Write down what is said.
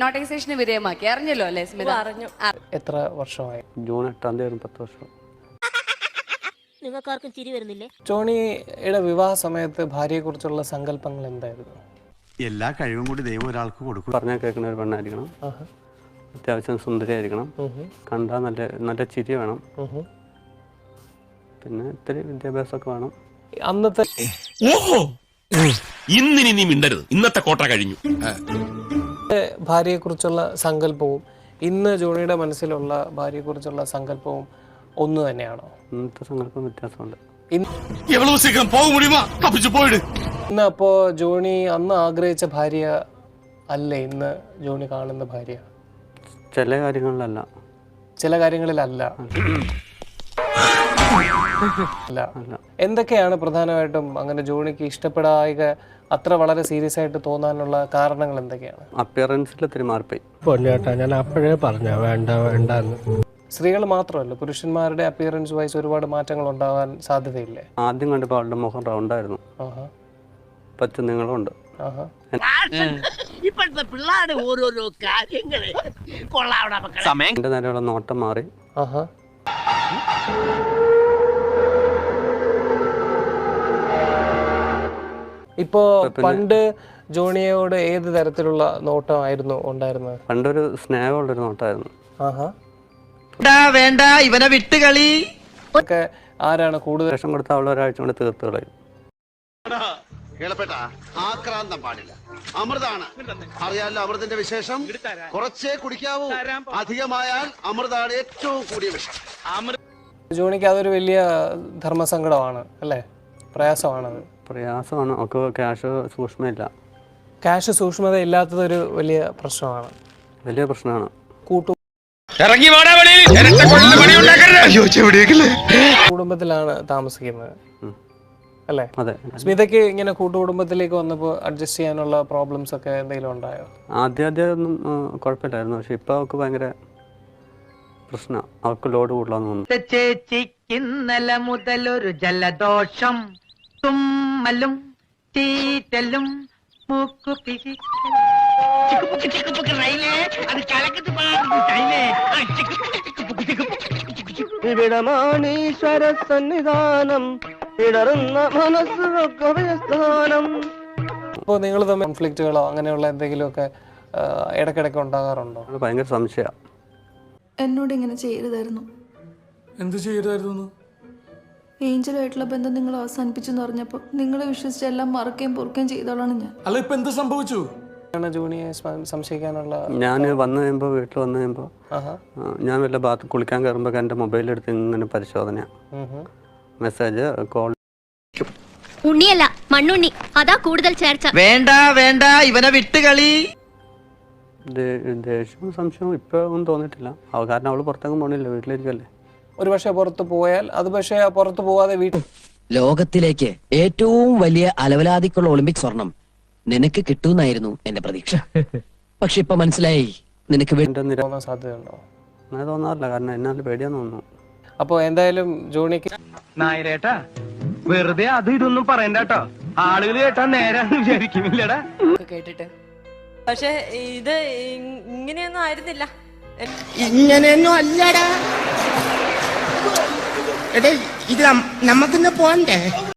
നോട്ടിഫിക്കേഷന് വിധേയമാക്കി അറിഞ്ഞല്ലോ അല്ലേ സ്മിത? അറിഞ്ഞു. എത്ര വർഷമായി? ജൂൺ 8-ാം തീയതി 10 വർഷം. നിങ്ങൾക്കാർക്കും ചിരി വരുന്നില്ലേ? ജോണിയുടെ വിവാഹ സമയത്ത് ഭാര്യയെക്കുറിച്ചുള്ള സങ്കല്പങ്ങൾ എന്തായിരുന്നു? എല്ലാ കഴിവും കൂടി ദൈവം ഒരാൾക്ക് കൊടുക്കും. പറഞ്ഞാൽ കേൾക്കുന്ന ഒരു പെണ്ണായിരിക്കണം, അത്യാവശ്യം സുന്ദരിയായിരിക്കണം, കണ്ടാൽ നല്ല നല്ല ചിരി വേണം, പിന്നെ ഇത്തിരി വിദ്യാഭ്യാസമൊക്കെ വേണം. അന്നത്തെ ഇന്നിനി നീ മിണ്ടരുത്, ഇന്നത്തെ കോട്ട കഴിഞ്ഞു. ഭാര്യയെക്കുറിച്ചുള്ള സങ്കല്പവും ഇന്ന് ജോണിയുടെ മനസ്സിലുള്ള ഭാര്യയെക്കുറിച്ചുള്ള സങ്കല്പവും ഒന്ന് തന്നെയാണോ? ഇന്നത്തെ സങ്കല്പം വ്യത്യാസമുണ്ട്. ഇന്ന് അപ്പോ ജോണി അന്ന് ആഗ്രഹിച്ച ഭാര്യ അല്ലേ ഇന്ന് ജോണി കാണുന്ന ഭാര്യ? ചില കാര്യങ്ങളിലല്ല. ചില കാര്യങ്ങളിലല്ല. അല്ല. എന്തൊക്കെയാണ് പ്രധാനമായിട്ടും അങ്ങനെ ജോണിക്ക് ഇഷ്ടപ്പെടായിക അത്ര വളരെ സീരിയസ് ആയിട്ട് തോന്നാനുള്ള കാരണങ്ങൾ എന്തൊക്കെയാണ്? അപ്പിയറൻസിൽ ഇത്തിരി മാറിപ്പോയി. ഞാൻ അപ്പോഴേ പറഞ്ഞ വേണ്ട വേണ്ടെന്ന്. സ്ത്രീകൾ മാത്രമല്ല, പുരുഷന്മാരുടെ അപ്പിയറൻസ് വൈസ് ഒരുപാട് മാറ്റങ്ങൾ ഉണ്ടാവാൻ സാധ്യതയില്ലേ? ആദ്യം കണ്ടപ്പോൾ അവളുടെ മുഖം റൗണ്ടായിരുന്നു, പച്ച നീളമുണ്ട്. എന്റെ നേരെയുള്ള നോട്ടം മാറി. ഇപ്പോ പണ്ട് ജോണിയോട് ഏത് തരത്തിലുള്ള നോട്ടമായിരുന്നു ഉണ്ടായിരുന്നത്? പണ്ടൊരു സ്നേഹമുള്ളൊരു നോട്ടമായിരുന്നു. വേണ്ട ഇവനെ വിട്ടുകളി. ആരാണ് കൂടുതൽ ശേഷം കൊടുത്ത അവൾ ഒരാഴ്ച കൊണ്ട് തീർത്ത് കളയും. ആക്രാന്തം പാടില്ല. അമൃതാണ് അറിയാലോ, അമൃതിന്റെ വിശേഷം കുറച്ചേ കുടിക്കാവൂ, അധികമായാൽ അമൃതാണ് ഏറ്റവും കൂടിയ വിഷം. ജോണിക്ക് അതൊരു വലിയ ധർമ്മസങ്കടമാണ് അല്ലേ? പ്രയാസമാണത്. പ്രയാസമാണ്. ഒക്കെ ക്യാഷ് സൂക്ഷ്മയില്ല. ക്യാഷ് സൂക്ഷ്മത ഇല്ലാത്തതൊരു വലിയ പ്രശ്നമാണ്, വലിയ പ്രശ്നമാണ്. കുടുംബത്തിലാണ് താമസിക്കുന്നത് അല്ലേ? അതെ. സ്മിതയ്ക്ക് ഇങ്ങനെ കൂട്ടുകുടുംബത്തിലേക്ക് വന്നപ്പോൾ അഡ്ജസ്റ്റ് ചെയ്യാനുള്ള പ്രോബ്ലംസ് ഒക്കെ എന്തെങ്കിലും ഉണ്ടായോ? ആദ്യം ഒന്നും കുഴപ്പമില്ലായിരുന്നു, പക്ഷെ ഇപ്പൊ അവർക്ക് ഭയങ്കര പ്രശ്നമാണ്. അവർക്ക് ലോഡ് കൂടുതലാന്ന് തോന്നുന്നു. ചേച്ചിക്ക് ഇന്നലെ മുതലൊരു ജലദോഷം, തുമ്മലും ചീറ്റലും ഇവിടമാണീശ്വര സന്നിധാനം, ഇടറുന്ന മനസ്സുകൾ സ്ഥാനം. അപ്പോൾ നിങ്ങൾ തമ്മിൽ കോൺഫ്ലിക്റ്റുകളോ അങ്ങനെയുള്ള എന്തെങ്കിലുമൊക്കെ ഇടയ്ക്കിടയ്ക്ക് ഉണ്ടാകാറുണ്ടോ? ഭയങ്കര സംശയമാണ്. എന്നോട് ഇങ്ങനെ ചെയ്യരുതായിരുന്നു. എന്ത് ചെയ്യരുതായിരുന്നു? ഏഞ്ചലുമായിട്ടുള്ള ബന്ധം നിങ്ങൾ അവസാനിപ്പിച്ചെന്ന് പറഞ്ഞപ്പോൾ നിങ്ങളെ വിശ്വസിച്ച് എല്ലാം മറക്കുകയും പൊറുക്കുകയും ചെയ്തോളാണ് ഞാൻ. അല്ല, ഇപ്പൊ എന്ത് സംഭവിച്ചു? ജോണിയെ സംശയിക്കാനുള്ള ഞാൻ വന്നു കഴിയുമ്പോൾ, വീട്ടിൽ വന്നു കഴിയുമ്പോൾ ഞാൻ വല്ല ബാത്ത് കുളിക്കാൻ കയറുമ്പോൾ എൻ്റെ മൊബൈലെടുത്ത് ഇങ്ങനെ പരിശോധനയാണ്. Message, call. ഉണ്ണിയല്ല മണ്ണുണ്ണി, അതാ കൂടുതൽ ചേർച്ച. വേണ്ട വേണ്ട ഇവനെ വിട്ടുകളി. ദേഷ്യവും സംശയവും ഇപ്പൊ ഒന്നും തോന്നിയിട്ടില്ല. കാരണം അവള് പുറത്തേക്കും പോണില്ല, വീട്ടിലിരിക്കല്ലേ. ഒരു പക്ഷെ പുറത്ത് പോയാൽ അത് പക്ഷേ പുറത്ത് പോവാതെ വീട്ടിൽ. ലോകത്തിലേക്ക് ഏറ്റവും വലിയ അലവലാതിക്കുള്ള ഒളിമ്പിക് സ്വർണം നിനക്ക് കിട്ടുമെന്നായിരുന്നു എന്റെ പ്രതീക്ഷ. പക്ഷെ ഇപ്പൊ മനസ്സിലായി നിനക്ക് തോന്നാൻ സാധ്യതയുണ്ടോ? അങ്ങനെ തോന്നാറില്ല, കാരണം എന്നാലും പേടിയാന്ന് തോന്നുന്നു. അപ്പൊ എന്തായാലും ജോണിക്ക് നായരേട്ടാ വെറുതെ അത് ഇതൊന്നും പറയണ്ട കേട്ടോ, ആളുകൾ കേട്ടാ നേരാന്ന് വിചാരിക്കുന്നില്ലടാ കേട്ടിട്ട്. പക്ഷെ ഇത് ഇങ്ങനെയൊന്നും ആയിരുന്നില്ല. ഇങ്ങനെയൊന്നും അല്ലടാ. ഇത് നമുക്കിന്ന് പോണ്ടേ?